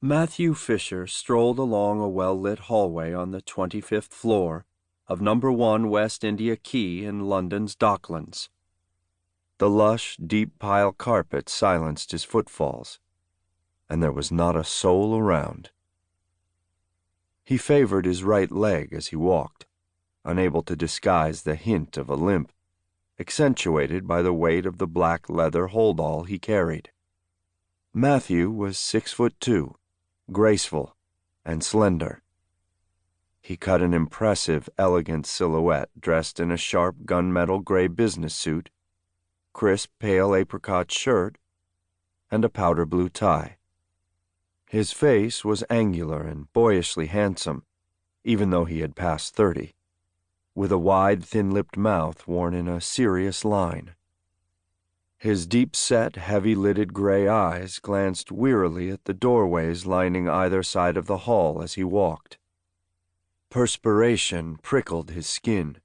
Matthew Fisher strolled along a well-lit hallway on the 25th floor of No. 1 West India Quay in London's Docklands. The lush, deep pile carpet silenced his footfalls, and there was not a soul around. He favored his right leg as he walked, unable to disguise the hint of a limp, accentuated by the weight of the black leather holdall he carried. Matthew was 6'2", graceful and slender. He cut an impressive, elegant silhouette dressed in a sharp gunmetal gray business suit, crisp pale apricot shirt, and a powder blue tie. His face was angular and boyishly handsome, even though he had passed 30, with a wide, thin-lipped mouth worn in a serious line. His deep-set, heavy-lidded gray eyes glanced wearily at the doorways lining either side of the hall as he walked. Perspiration prickled his skin,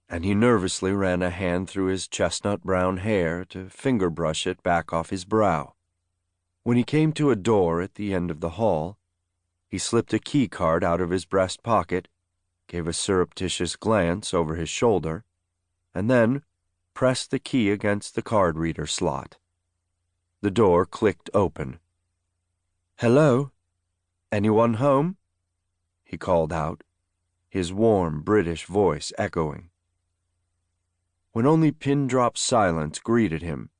and he nervously ran a hand through his chestnut-brown hair to finger-brush it back off his brow. When he came to a door at the end of the hall, he slipped a key card out of his breast pocket, gave a surreptitious glance over his shoulder, and then pressed the key against the card reader slot. The door clicked open. "Hello? Anyone home?" he called out, his warm British voice echoing. When only pin-drop silence greeted him,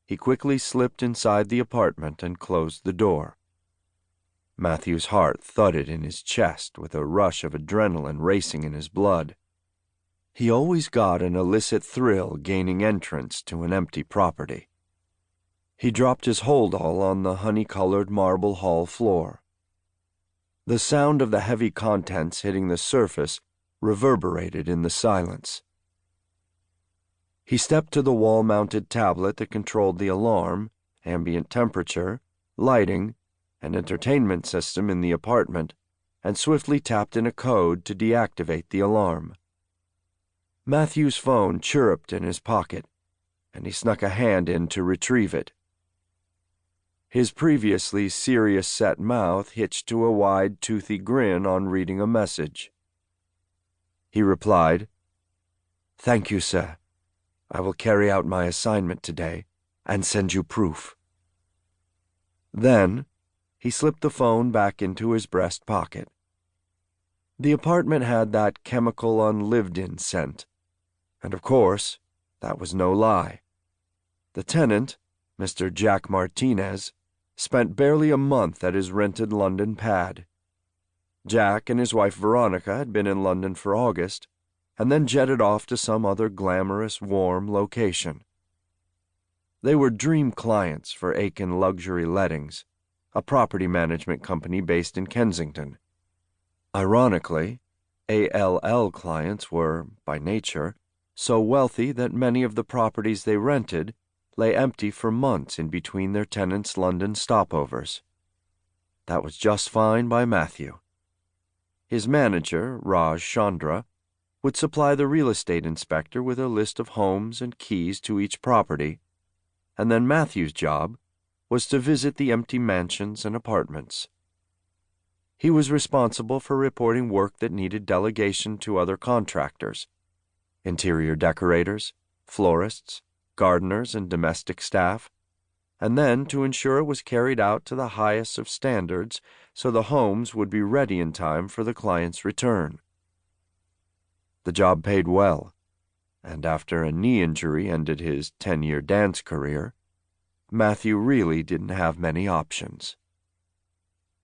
he quickly slipped inside the apartment and closed the door. Matthew's heart thudded in his chest with a rush of adrenaline racing in his blood. He always got an illicit thrill gaining entrance to an empty property. He dropped his holdall on the honey-colored marble hall floor. The sound of the heavy contents hitting the surface reverberated in the silence. He stepped to the wall-mounted tablet that controlled the alarm, ambient temperature, lighting, and entertainment system in the apartment, and swiftly tapped in a code to deactivate the alarm. Matthew's phone chirruped in his pocket, and he snuck a hand in to retrieve it. His previously serious-set mouth hitched to a wide, toothy grin on reading a message. He replied, "Thank you, sir. I will carry out my assignment today and send you proof." Then he slipped the phone back into his breast pocket. The apartment had that chemical unlived-in scent, and of course, that was no lie. The tenant, Mr. Jack Martinez, spent barely a month at his rented London pad. Jack and his wife Veronica had been in London for August, and then jetted off to some other glamorous, warm location. They were dream clients for Aiken Luxury Lettings, a property management company based in Kensington. Ironically, ALL clients were, by nature, so wealthy that many of the properties they rented lay empty for months in between their tenants' London stopovers. That was just fine by Matthew. His manager, Raj Chandra, would supply the real estate inspector with a list of homes and keys to each property, and then Matthew's job was to visit the empty mansions and apartments. He was responsible for reporting work that needed delegation to other contractors, interior decorators, florists, gardeners, and domestic staff, and then to ensure it was carried out to the highest of standards so the homes would be ready in time for the client's return. The job paid well, and after a knee injury ended his 10-year dance career, Matthew really didn't have many options.